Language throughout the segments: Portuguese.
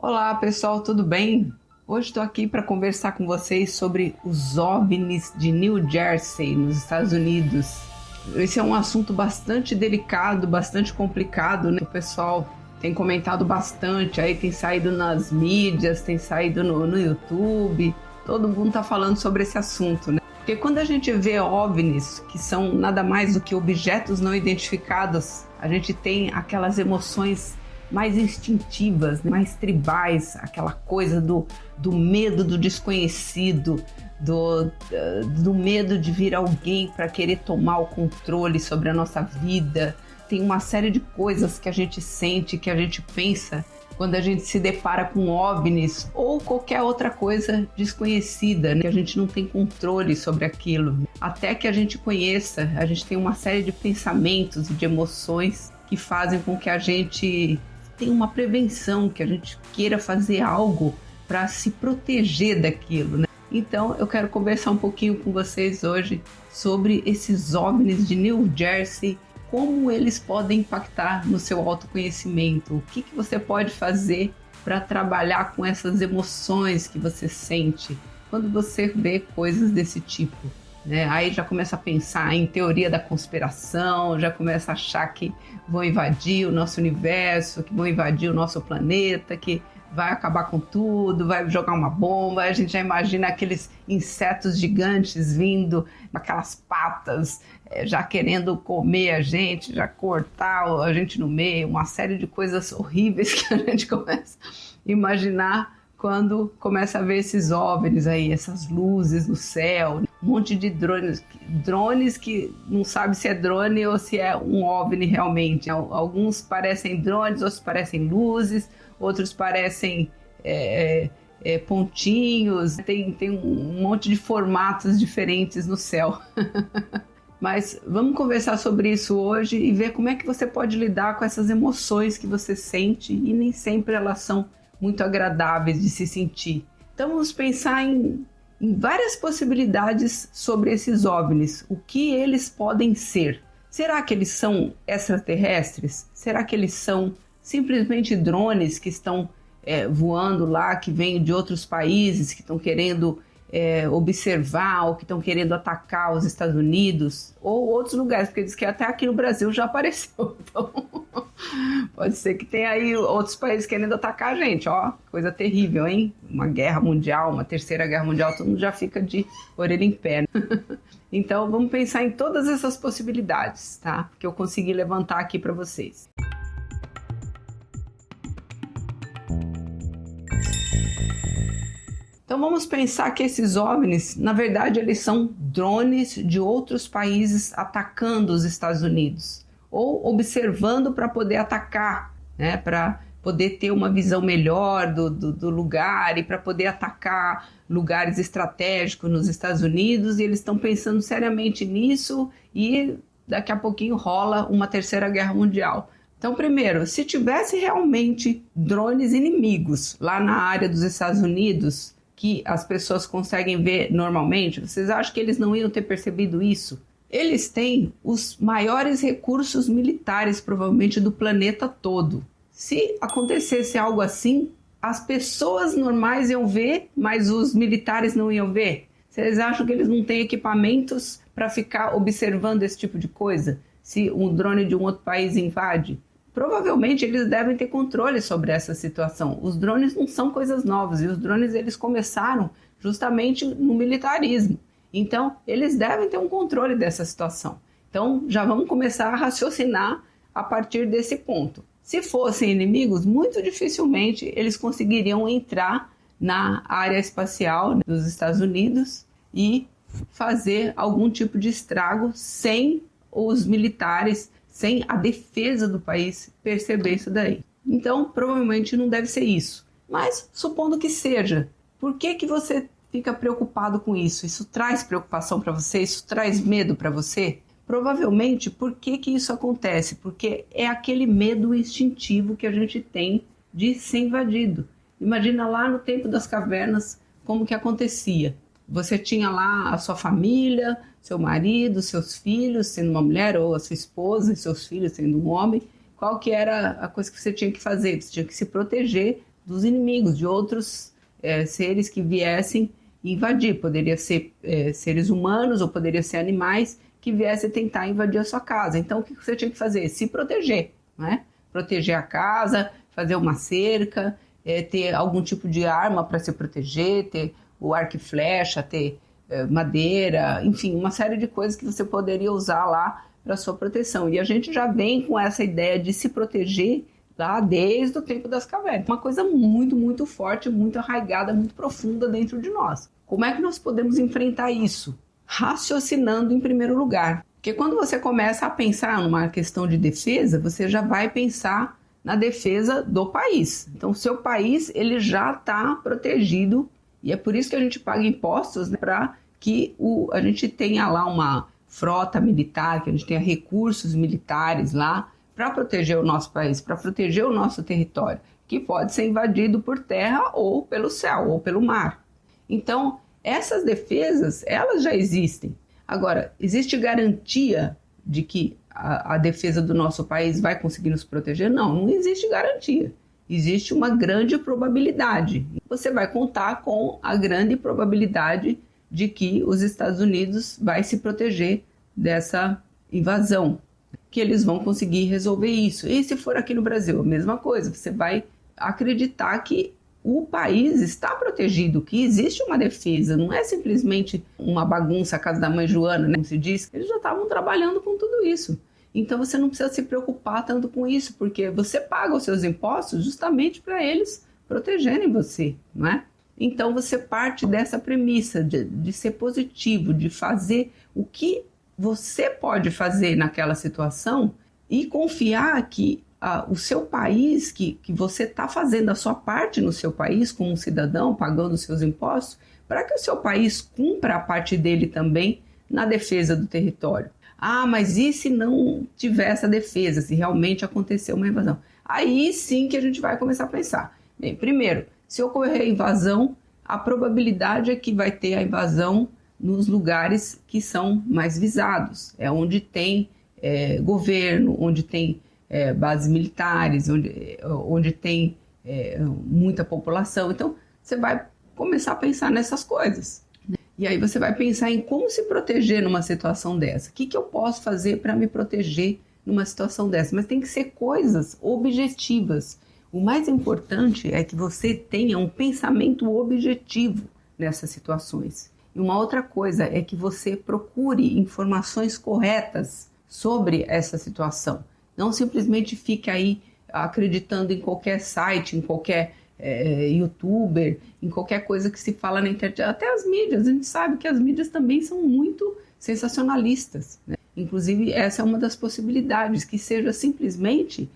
Olá pessoal, tudo bem? Hoje estou aqui para conversar com vocês sobre os OVNIs de New Jersey, nos Estados Unidos. Esse é um assunto bastante delicado, bastante complicado, né? O pessoal tem comentado bastante, aí tem saído nas mídias, tem saído no YouTube, todo mundo está falando sobre esse assunto, né? Porque quando a gente vê OVNIs, que são nada mais do que objetos não identificados, a gente tem aquelas emoções mais instintivas, mais tribais, aquela coisa do medo do desconhecido, do medo de vir alguém para querer tomar o controle sobre a nossa vida. Tem uma série de coisas que a gente sente, que a gente pensa quando a gente se depara com OVNIs ou qualquer outra coisa desconhecida, né? Que a gente não tem controle sobre aquilo. Até que a gente conheça, a gente tem uma série de pensamentos e de emoções que fazem com que a gente tenha uma prevenção, que a gente queira fazer algo para se proteger daquilo, né? Então eu quero conversar um pouquinho com vocês hoje sobre esses OVNIs de New Jersey, como eles podem impactar no seu autoconhecimento, o que você pode fazer para trabalhar com essas emoções que você sente quando você vê coisas desse tipo, né? Aí já começa a pensar em teoria da conspiração, já começa a achar que vão invadir o nosso universo, que vão invadir o nosso planeta, que vai acabar com tudo, vai jogar uma bomba. A gente já imagina aqueles insetos gigantes vindo, aquelas patas, já querendo comer a gente, já cortar a gente no meio, uma série de coisas horríveis que a gente começa a imaginar quando começa a ver esses OVNIs aí, essas luzes no céu, um monte de drones que não sabe se é drone ou se é um OVNI realmente. Alguns parecem drones, outros parecem luzes, outros parecem pontinhos, tem um monte de formatos diferentes no céu. Mas vamos conversar sobre isso hoje e ver como é que você pode lidar com essas emoções que você sente e nem sempre elas são muito agradáveis de se sentir. Então vamos pensar em várias possibilidades sobre esses OVNIs, o que eles podem ser. Será que eles são extraterrestres? Será que eles são simplesmente drones que estão voando lá, que vêm de outros países, que estão querendo observar ou que estão querendo atacar os Estados Unidos ou outros lugares, porque diz que até aqui no Brasil já apareceu. Então, pode ser que tenha aí outros países querendo atacar a gente, ó, coisa terrível, hein? Uma guerra mundial, uma terceira guerra mundial, todo mundo já fica de orelha em pé, né? Então, vamos pensar em todas essas possibilidades, tá? Que eu consegui levantar aqui para vocês. Então vamos pensar que esses OVNIs, na verdade, eles são drones de outros países atacando os Estados Unidos ou observando para poder atacar, né? Para poder ter uma visão melhor do lugar e para poder atacar lugares estratégicos nos Estados Unidos, e eles estão pensando seriamente nisso e daqui a pouquinho rola uma terceira guerra mundial. Então, primeiro, se tivesse realmente drones inimigos lá na área dos Estados Unidos, que as pessoas conseguem ver normalmente, vocês acham que eles não iam ter percebido isso? Eles têm os maiores recursos militares, provavelmente, do planeta todo. Se acontecesse algo assim, as pessoas normais iam ver, mas os militares não iam ver? Vocês acham que eles não têm equipamentos para ficar observando esse tipo de coisa? Se um drone de um outro país invade? Provavelmente eles devem ter controle sobre essa situação. Os drones não são coisas novas, e os drones eles começaram justamente no militarismo. Então, eles devem ter um controle dessa situação. Então, já vamos começar a raciocinar a partir desse ponto. Se fossem inimigos, muito dificilmente eles conseguiriam entrar na área espacial dos Estados Unidos e fazer algum tipo de estrago sem os militares, sem a defesa do país perceber isso daí. Então, provavelmente não deve ser isso. Mas, supondo que seja, por que você fica preocupado com isso? Isso traz preocupação para você? Isso traz medo para você? Provavelmente, por que isso acontece? Porque é aquele medo instintivo que a gente tem de ser invadido. Imagina lá no tempo das cavernas, como que acontecia. Você tinha lá a sua família, seu marido, seus filhos, sendo uma mulher, ou a sua esposa e seus filhos sendo um homem. Qual que era a coisa que você tinha que fazer? Você tinha que se proteger dos inimigos, de outros seres que viessem invadir. Poderia ser seres humanos ou poderia ser animais que viessem tentar invadir a sua casa. Então, o que você tinha que fazer? Se proteger, né? Proteger a casa, fazer uma cerca, ter algum tipo de arma para se proteger, ter o arco e flecha, ter madeira, enfim, uma série de coisas que você poderia usar lá para sua proteção. E a gente já vem com essa ideia de se proteger lá desde o tempo das cavernas. Uma coisa muito, muito forte, muito arraigada, muito profunda dentro de nós. Como é que nós podemos enfrentar isso? Raciocinando em primeiro lugar. Porque quando você começa a pensar numa questão de defesa, você já vai pensar na defesa do país. Então, o seu país ele já está protegido e é por isso que a gente paga impostos, né, para que a gente tenha lá uma frota militar, que a gente tenha recursos militares lá para proteger o nosso país, para proteger o nosso território, que pode ser invadido por terra ou pelo céu ou pelo mar. Então, essas defesas, elas já existem. Agora, existe garantia de que a defesa do nosso país vai conseguir nos proteger? Não, não existe garantia. Existe uma grande probabilidade. Você vai contar com a grande probabilidade de que os Estados Unidos vai se proteger dessa invasão, que eles vão conseguir resolver isso. E se for aqui no Brasil, a mesma coisa. Você vai acreditar que o país está protegido, que existe uma defesa, não é simplesmente uma bagunça a casa da mãe Joana, né, como se diz. Eles já estavam trabalhando com tudo isso. Então você não precisa se preocupar tanto com isso, porque você paga os seus impostos justamente para eles protegerem você, não é? Então você parte dessa premissa de ser positivo, de fazer o que você pode fazer naquela situação e confiar que o seu país, que você está fazendo a sua parte no seu país como um cidadão, pagando os seus impostos, para que o seu país cumpra a parte dele também na defesa do território. Ah, mas e se não tiver essa defesa, se realmente acontecer uma invasão? Aí sim que a gente vai começar a pensar. Bem, primeiro, se ocorrer a invasão, a probabilidade é que vai ter a invasão nos lugares que são mais visados. É onde tem governo, onde tem bases militares, onde tem muita população. Então, você vai começar a pensar nessas coisas. E aí você vai pensar em como se proteger numa situação dessa. O que eu posso fazer para me proteger numa situação dessa? Mas tem que ser coisas objetivas. O mais importante é que você tenha um pensamento objetivo nessas situações. E uma outra coisa é que você procure informações corretas sobre essa situação. Não simplesmente fique aí acreditando em qualquer site, em qualquer youtuber, em qualquer coisa que se fala na internet. Até as mídias, a gente sabe que as mídias também são muito sensacionalistas, né? Inclusive, essa é uma das possibilidades, que seja simplesmente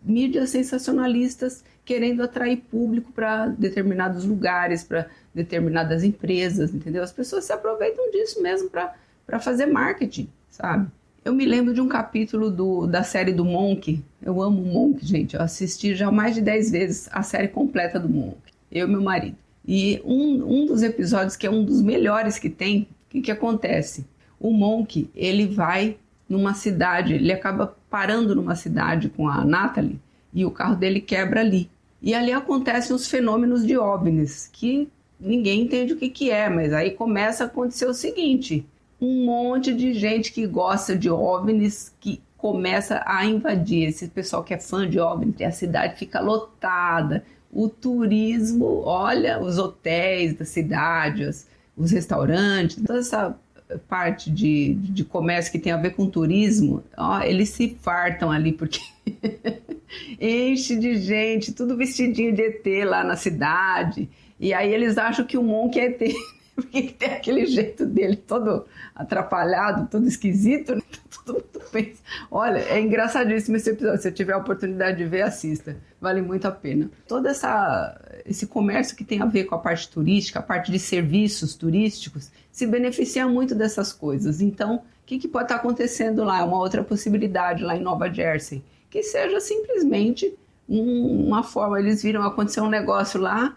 mídias sensacionalistas querendo atrair público para determinados lugares, para determinadas empresas, entendeu? As pessoas se aproveitam disso mesmo para fazer marketing, sabe? Eu me lembro de um capítulo da série do Monk. Eu amo o Monk, gente. Eu assisti já mais de 10 vezes a série completa do Monk. Eu e meu marido. E um dos episódios, que é um dos melhores que tem, o que acontece? O Monk, ele vai numa cidade, ele acaba parando numa cidade com a Natalie e o carro dele quebra ali. E ali acontecem os fenômenos de OVNIs, que ninguém entende o que é, mas aí começa a acontecer o seguinte: um monte de gente que gosta de OVNIs que começa a invadir. Esse pessoal que é fã de OVNIs, a cidade fica lotada. O turismo, olha, os hotéis da cidade, os restaurantes, toda essa parte de comércio que tem a ver com turismo, ó, eles se fartam ali, porque enche de gente, tudo vestidinho de ET lá na cidade. E aí eles acham que o Monk é ET. Porque tem aquele jeito dele todo atrapalhado, todo esquisito, né? Todo mundo pensa. Olha, é engraçadíssimo esse episódio. Se eu tiver a oportunidade de ver, assista. Vale muito a pena. Todo esse comércio que tem a ver com a parte turística, a parte de serviços turísticos, se beneficia muito dessas coisas. Então, o que pode estar acontecendo lá? Uma outra possibilidade lá em Nova Jersey. Que seja simplesmente uma forma. Eles viram acontecer um negócio lá,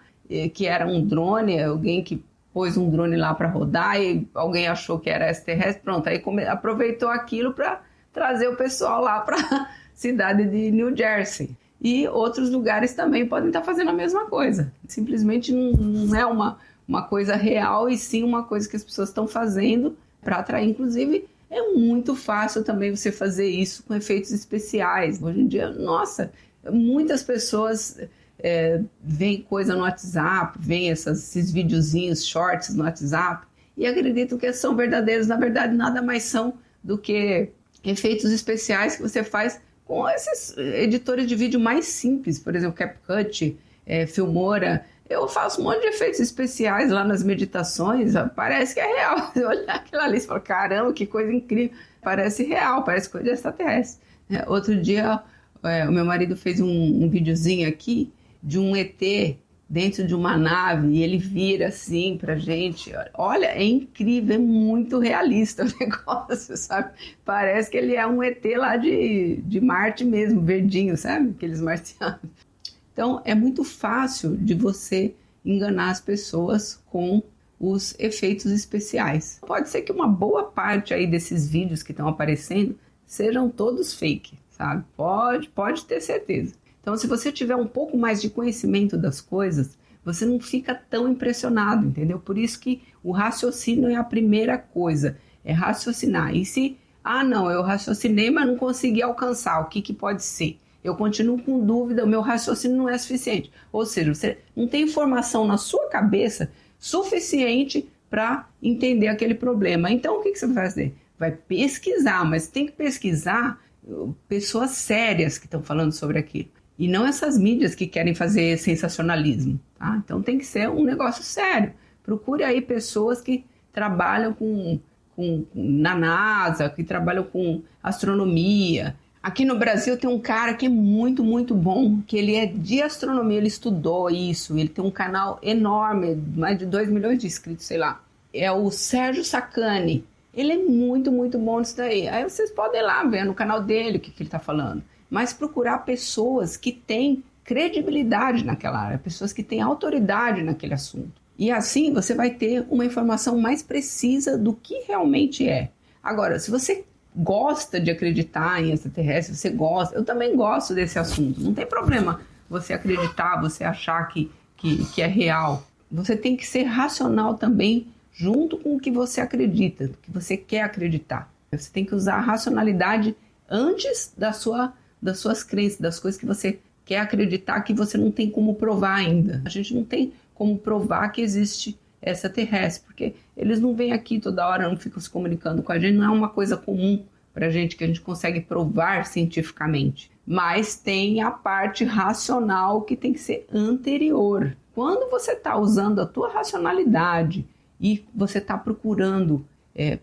que era um drone, alguém que pôs um drone lá para rodar e alguém achou que era extraterrestre, pronto, aí aproveitou aquilo para trazer o pessoal lá para a cidade de New Jersey. e outros lugares também podem estar fazendo a mesma coisa. Simplesmente não é uma coisa real, e sim uma coisa que as pessoas estão fazendo para atrair. Inclusive, é muito fácil também você fazer isso com efeitos especiais. Hoje em dia, nossa, muitas pessoas veem coisa no WhatsApp, veem esses videozinhos, shorts no WhatsApp, e acreditam que são verdadeiros. Na verdade, nada mais são do que efeitos especiais que você faz com esses editores de vídeo mais simples, por exemplo, CapCut, Filmora. Eu faço um monte de efeitos especiais lá nas meditações, parece que é real. Você olha aquilo ali e fala, caramba, que coisa incrível, parece real, parece coisa de extraterrestre. Outro dia, o meu marido fez um videozinho aqui de um ET dentro de uma nave, e ele vira assim pra gente. Olha, é incrível, é muito realista o negócio, sabe? Parece que ele é um ET lá de Marte mesmo, verdinho, sabe? Aqueles marcianos. Então, é muito fácil de você enganar as pessoas com os efeitos especiais. Pode ser que uma boa parte aí desses vídeos que estão aparecendo sejam todos fake, sabe? Pode ter certeza. Então, se você tiver um pouco mais de conhecimento das coisas, você não fica tão impressionado, entendeu? Por isso que o raciocínio é a primeira coisa, é raciocinar. E se, não, eu raciocinei, mas não consegui alcançar, o que pode ser? Eu continuo com dúvida, o meu raciocínio não é suficiente. Ou seja, você não tem informação na sua cabeça suficiente para entender aquele problema. Então, o que você vai fazer? Vai pesquisar, mas tem que pesquisar pessoas sérias que estão falando sobre aquilo. E não essas mídias que querem fazer sensacionalismo, tá? Então tem que ser um negócio sério. Procure aí pessoas que trabalham na NASA, que trabalham com astronomia. Aqui no Brasil tem um cara que é muito, muito bom, que ele é de astronomia, ele estudou isso, ele tem um canal enorme, mais de 2 milhões de inscritos, sei lá. É o Sérgio Sacani. Ele é muito, muito bom nisso daí. Aí vocês podem ir lá ver no canal dele o que ele está falando. Mas procurar pessoas que têm credibilidade naquela área, pessoas que têm autoridade naquele assunto. E assim você vai ter uma informação mais precisa do que realmente é. Agora, se você gosta de acreditar em extraterrestre, você gosta, eu também gosto desse assunto, não tem problema você acreditar, você achar que é real. Você tem que ser racional também, junto com o que você acredita, o que você quer acreditar. Você tem que usar a racionalidade antes das suas crenças, das coisas que você quer acreditar, que você não tem como provar ainda. A gente não tem como provar que existe extraterrestre, porque eles não vêm aqui toda hora, não ficam se comunicando com a gente, não é uma coisa comum pra gente, que a gente consegue provar cientificamente. Mas tem a parte racional que tem que ser anterior. Quando você está usando a tua racionalidade e você está procurando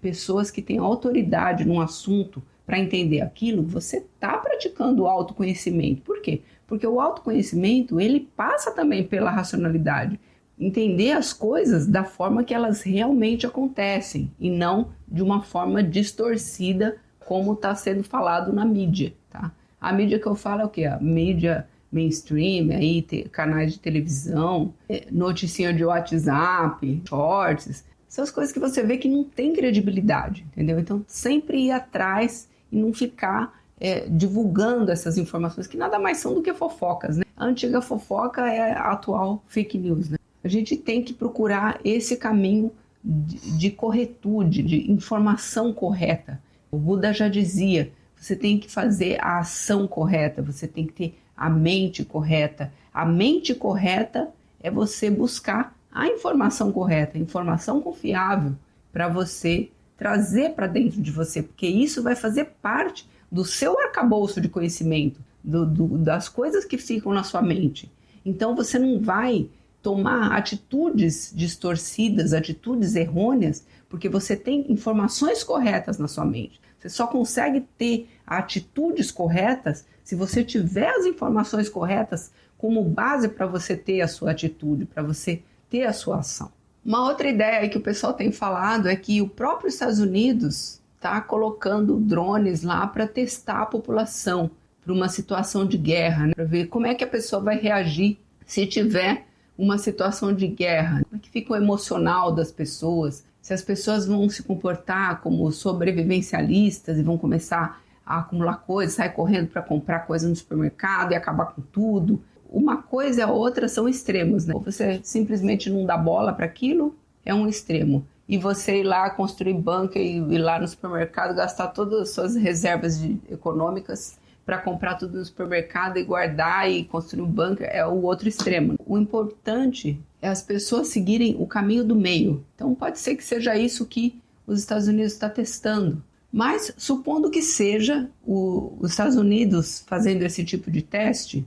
pessoas que têm autoridade num assunto para entender aquilo, você está praticando o autoconhecimento. Por quê? Porque o autoconhecimento, ele passa também pela racionalidade. Entender as coisas da forma que elas realmente acontecem e não de uma forma distorcida como está sendo falado na mídia, tá? A mídia que eu falo é o quê? A mídia mainstream, aí canais de televisão, noticinha de WhatsApp, shorts, essas coisas que você vê que não tem credibilidade, entendeu? Então sempre ir atrás e não ficar divulgando essas informações que nada mais são do que fofocas, né? A antiga fofoca é a atual fake news, né? A gente tem que procurar esse caminho de corretude, de informação correta. O Buda já dizia, você tem que fazer a ação correta, você tem que ter a mente correta. A mente correta é você buscar a informação correta, a informação confiável para você trazer para dentro de você, porque isso vai fazer parte do seu arcabouço de conhecimento, das coisas que ficam na sua mente. Então você não vai tomar atitudes distorcidas, atitudes errôneas, porque você tem informações corretas na sua mente. Você só consegue ter atitudes corretas se você tiver as informações corretas como base para você ter a sua atitude, para você ter a sua ação. Uma outra ideia que o pessoal tem falado é que o próprio Estados Unidos está colocando drones lá para testar a população para uma situação de guerra, né? Para ver como é que a pessoa vai reagir se tiver uma situação de guerra. Como é que fica o emocional das pessoas? Se as pessoas vão se comportar como sobrevivencialistas e vão começar a acumular coisas, sai correndo para comprar coisa no supermercado e acabar com tudo. Uma coisa e a outra são extremos, né? Ou você simplesmente não dá bola para aquilo, é um extremo. E você ir lá construir banca e ir lá no supermercado, gastar todas as suas reservas econômicas para comprar tudo no supermercado e guardar e construir um banco, é o outro extremo. O importante é as pessoas seguirem o caminho do meio. Então pode ser que seja isso que os Estados Unidos está testando. Mas supondo que seja os Estados Unidos fazendo esse tipo de teste,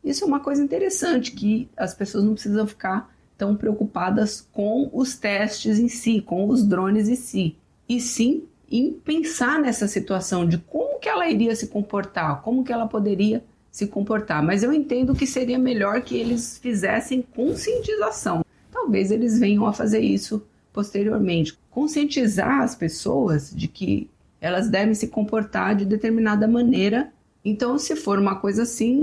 isso é uma coisa interessante, que as pessoas não precisam ficar tão preocupadas com os testes em si, com os drones em si, e sim em pensar nessa situação de como que ela iria se comportar, como que ela poderia se comportar. Mas eu entendo que seria melhor que eles fizessem conscientização. Talvez eles venham a fazer isso posteriormente. Conscientizar as pessoas de que elas devem se comportar de determinada maneira. Então, se for uma coisa assim,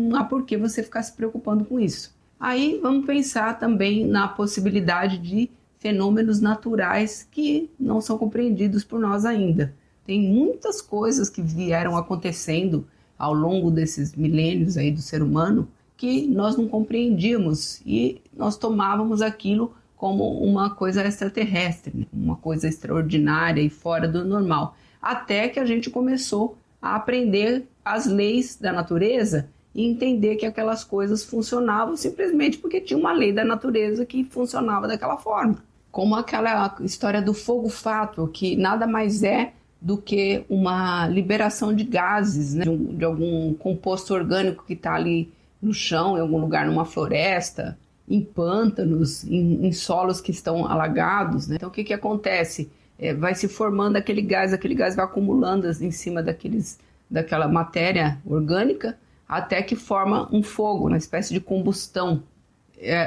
não há por que você ficar se preocupando com isso. Aí vamos pensar também na possibilidade de fenômenos naturais que não são compreendidos por nós ainda. Tem muitas coisas que vieram acontecendo ao longo desses milênios aí do ser humano que nós não compreendíamos e nós tomávamos aquilo como uma coisa extraterrestre, né? Uma coisa extraordinária e fora do normal. Até que a gente começou a aprender as leis da natureza e entender que aquelas coisas funcionavam simplesmente porque tinha uma lei da natureza que funcionava daquela forma. Como aquela história do fogo-fato, que nada mais é do que uma liberação de gases, né? de algum composto orgânico que está ali no chão, em algum lugar, numa floresta, em pântanos, em solos que estão alagados, né? Então o que acontece? Vai se formando aquele gás vai acumulando em cima daquela matéria orgânica, até que forma um fogo, uma espécie de combustão.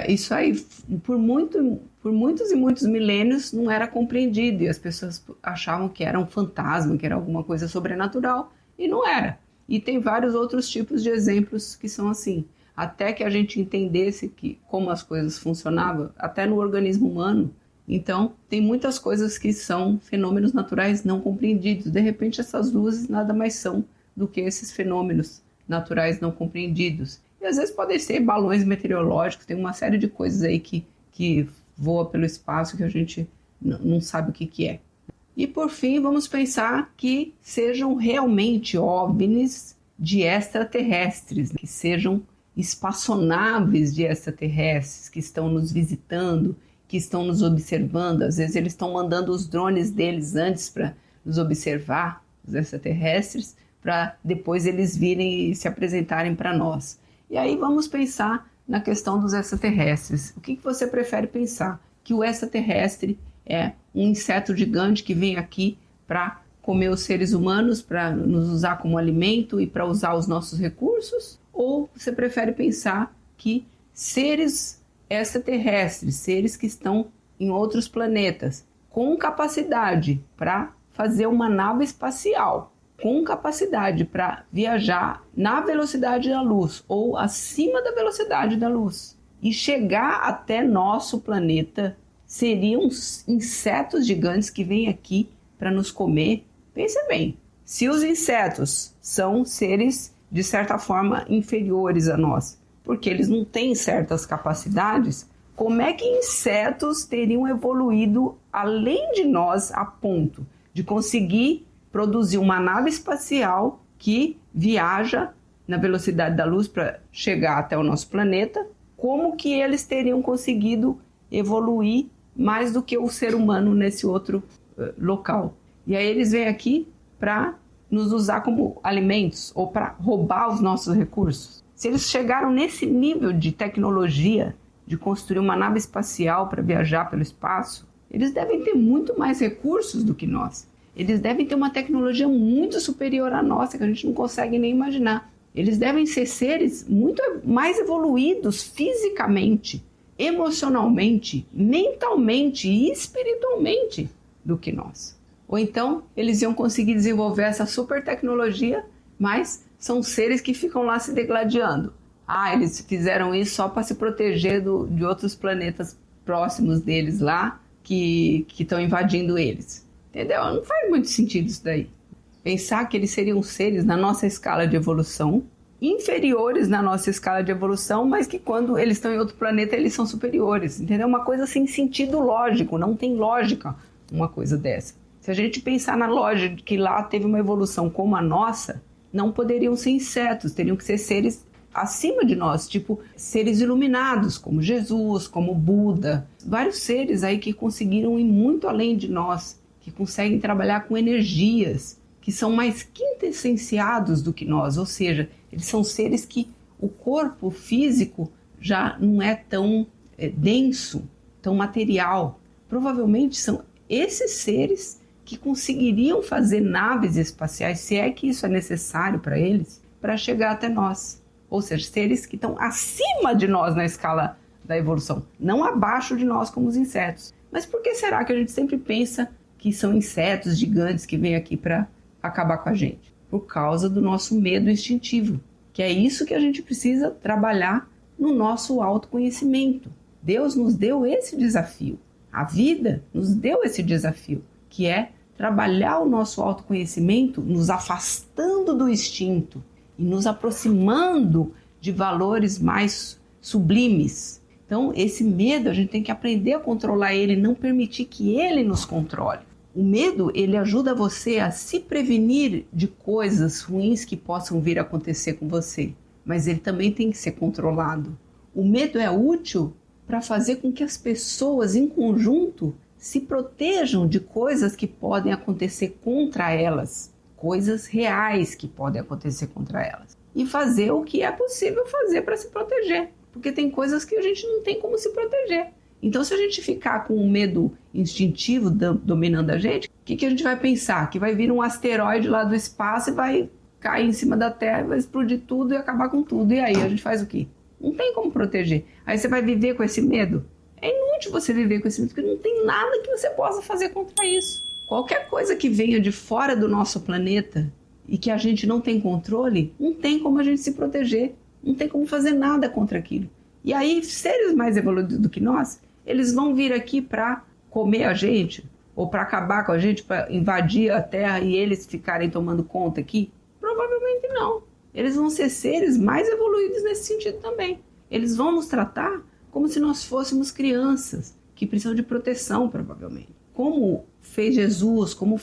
Isso aí, por muitos e muitos milênios, não era compreendido, e as pessoas achavam que era um fantasma, que era alguma coisa sobrenatural, e não era. E tem vários outros tipos de exemplos que são assim. Até que a gente entendesse como as coisas funcionavam, até no organismo humano. Então, tem muitas coisas que são fenômenos naturais não compreendidos. De repente, essas luzes nada mais são do que esses fenômenos naturais não compreendidos. E às vezes podem ser balões meteorológicos, tem uma série de coisas aí que voa pelo espaço que a gente não sabe o que é. E por fim, vamos pensar que sejam realmente OVNIs de extraterrestres, que sejam espaçonaves de extraterrestres que estão nos visitando, que estão nos observando. Às vezes eles estão mandando os drones deles antes para nos observar, os extraterrestres, para depois eles virem e se apresentarem para nós. E aí vamos pensar na questão dos extraterrestres. O que você prefere pensar? Que o extraterrestre é um inseto gigante que vem aqui para comer os seres humanos, para nos usar como alimento e para usar os nossos recursos? Ou você prefere pensar que seres extraterrestres, seres que estão em outros planetas, com capacidade para fazer uma nave espacial, com capacidade para viajar na velocidade da luz ou acima da velocidade da luz e chegar até nosso planeta, seriam insetos gigantes que vêm aqui para nos comer? Pense bem, se os insetos são seres de certa forma inferiores a nós, porque eles não têm certas capacidades, como é que insetos teriam evoluído além de nós a ponto de conseguir produzir uma nave espacial que viaja na velocidade da luz para chegar até o nosso planeta? Como que eles teriam conseguido evoluir mais do que o ser humano nesse outro local? E aí eles vêm aqui para nos usar como alimentos ou para roubar os nossos recursos. Se eles chegaram nesse nível de tecnologia, de construir uma nave espacial para viajar pelo espaço, eles devem ter muito mais recursos do que nós. Eles devem ter uma tecnologia muito superior à nossa, que a gente não consegue nem imaginar. Eles devem ser seres muito mais evoluídos fisicamente, emocionalmente, mentalmente e espiritualmente do que nós. Ou então, eles iam conseguir desenvolver essa super tecnologia, mas são seres que ficam lá se degladiando. Eles fizeram isso só para se proteger de outros planetas próximos deles lá, que estão invadindo eles. Entendeu? Não faz muito sentido isso daí. Pensar que eles seriam seres na nossa escala de evolução, inferiores na nossa escala de evolução, mas que quando eles estão em outro planeta, eles são superiores, entendeu? Uma coisa sem sentido lógico, não tem lógica uma coisa dessa. Se a gente pensar na lógica de que lá teve uma evolução como a nossa, não poderiam ser insetos, teriam que ser seres acima de nós, tipo seres iluminados, como Jesus, como Buda, vários seres aí que conseguiram ir muito além de nós, que conseguem trabalhar com energias, que são mais quintessenciados do que nós, ou seja, eles são seres que o corpo físico já não é tão denso, tão material. Provavelmente são esses seres que conseguiriam fazer naves espaciais, se é que isso é necessário para eles, para chegar até nós. Ou seja, seres que estão acima de nós na escala da evolução, não abaixo de nós como os insetos. Mas por que será que a gente sempre pensa que são insetos gigantes que vêm aqui para acabar com a gente? Por causa do nosso medo instintivo, que é isso que a gente precisa trabalhar no nosso autoconhecimento. Deus nos deu esse desafio, a vida nos deu esse desafio, que é trabalhar o nosso autoconhecimento nos afastando do instinto e nos aproximando de valores mais sublimes. Então, esse medo, a gente tem que aprender a controlar ele, não permitir que ele nos controle. O medo, ele ajuda você a se prevenir de coisas ruins que possam vir a acontecer com você, mas ele também tem que ser controlado. O medo é útil para fazer com que as pessoas em conjunto se protejam de coisas que podem acontecer contra elas, coisas reais que podem acontecer contra elas, e fazer o que é possível fazer para se proteger, porque tem coisas que a gente não tem como se proteger. Então, se a gente ficar com o medo instintivo dominando a gente, o que a gente vai pensar? Que vai vir um asteroide lá do espaço e vai cair em cima da Terra, vai explodir tudo e acabar com tudo. E aí, a gente faz o quê? Não tem como proteger. Aí você vai viver com esse medo? É inútil você viver com esse medo, porque não tem nada que você possa fazer contra isso. Qualquer coisa que venha de fora do nosso planeta e que a gente não tem controle, não tem como a gente se proteger. Não tem como fazer nada contra aquilo. E aí, seres mais evoluídos do que nós, eles vão vir aqui para comer a gente, ou para acabar com a gente, para invadir a Terra e eles ficarem tomando conta aqui? Provavelmente não. Eles vão ser seres mais evoluídos nesse sentido também. Eles vão nos tratar como se nós fôssemos crianças, que precisam de proteção, provavelmente. Como fez Jesus, como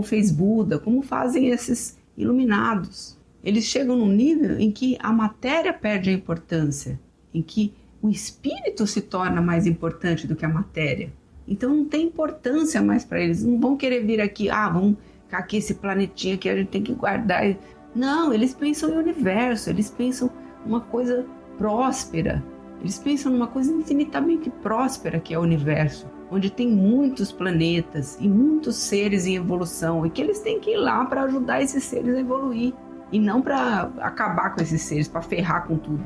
fez Buda, como fazem esses iluminados. Eles chegam num nível em que a matéria perde a importância, em que o espírito se torna mais importante do que a matéria. Então não tem importância mais para eles. Não vão querer vir aqui, vamos ficar aqui esse planetinha que a gente tem que guardar. Não, eles pensam em universo, eles pensam uma coisa próspera. Eles pensam numa coisa infinitamente próspera que é o universo, onde tem muitos planetas e muitos seres em evolução e que eles têm que ir lá para ajudar esses seres a evoluir e não para acabar com esses seres, para ferrar com tudo.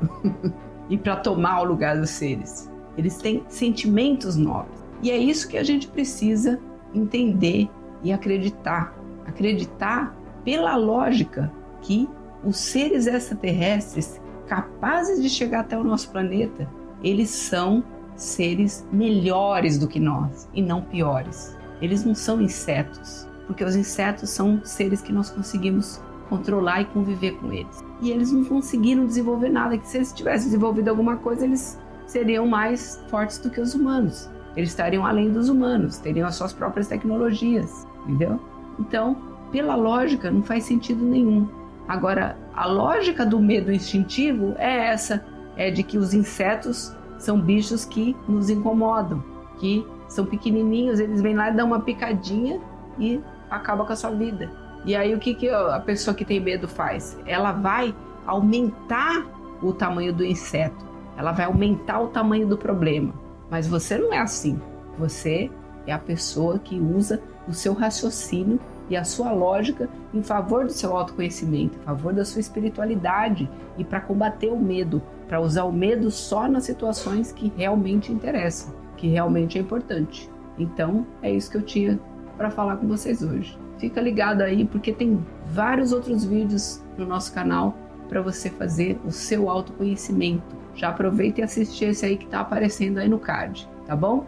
E para tomar o lugar dos seres. Eles têm sentimentos nobres. E é isso que a gente precisa entender e acreditar. Acreditar pela lógica que os seres extraterrestres capazes de chegar até o nosso planeta, eles são seres melhores do que nós e não piores. Eles não são insetos, porque os insetos são seres que nós conseguimos controlar e conviver com eles. E eles não conseguiram desenvolver nada, que se eles tivessem desenvolvido alguma coisa, eles seriam mais fortes do que os humanos. Eles estariam além dos humanos, teriam as suas próprias tecnologias, entendeu? Então, pela lógica, não faz sentido nenhum. Agora, a lógica do medo instintivo é essa, é de que os insetos são bichos que nos incomodam, que são pequenininhos, eles vêm lá e dão uma picadinha e acabam com a sua vida. E aí o que a pessoa que tem medo faz? Ela vai aumentar o tamanho do inseto, ela vai aumentar o tamanho do problema. Mas você não é assim. Você é a pessoa que usa o seu raciocínio e a sua lógica em favor do seu autoconhecimento, em favor da sua espiritualidade e para combater o medo, para usar o medo só nas situações que realmente interessam, que realmente é importante. Então, é isso que eu tinha para falar com vocês hoje. Fica ligado aí, porque tem vários outros vídeos no nosso canal para você fazer o seu autoconhecimento. Já aproveita e assiste esse aí que está aparecendo aí no card, tá bom?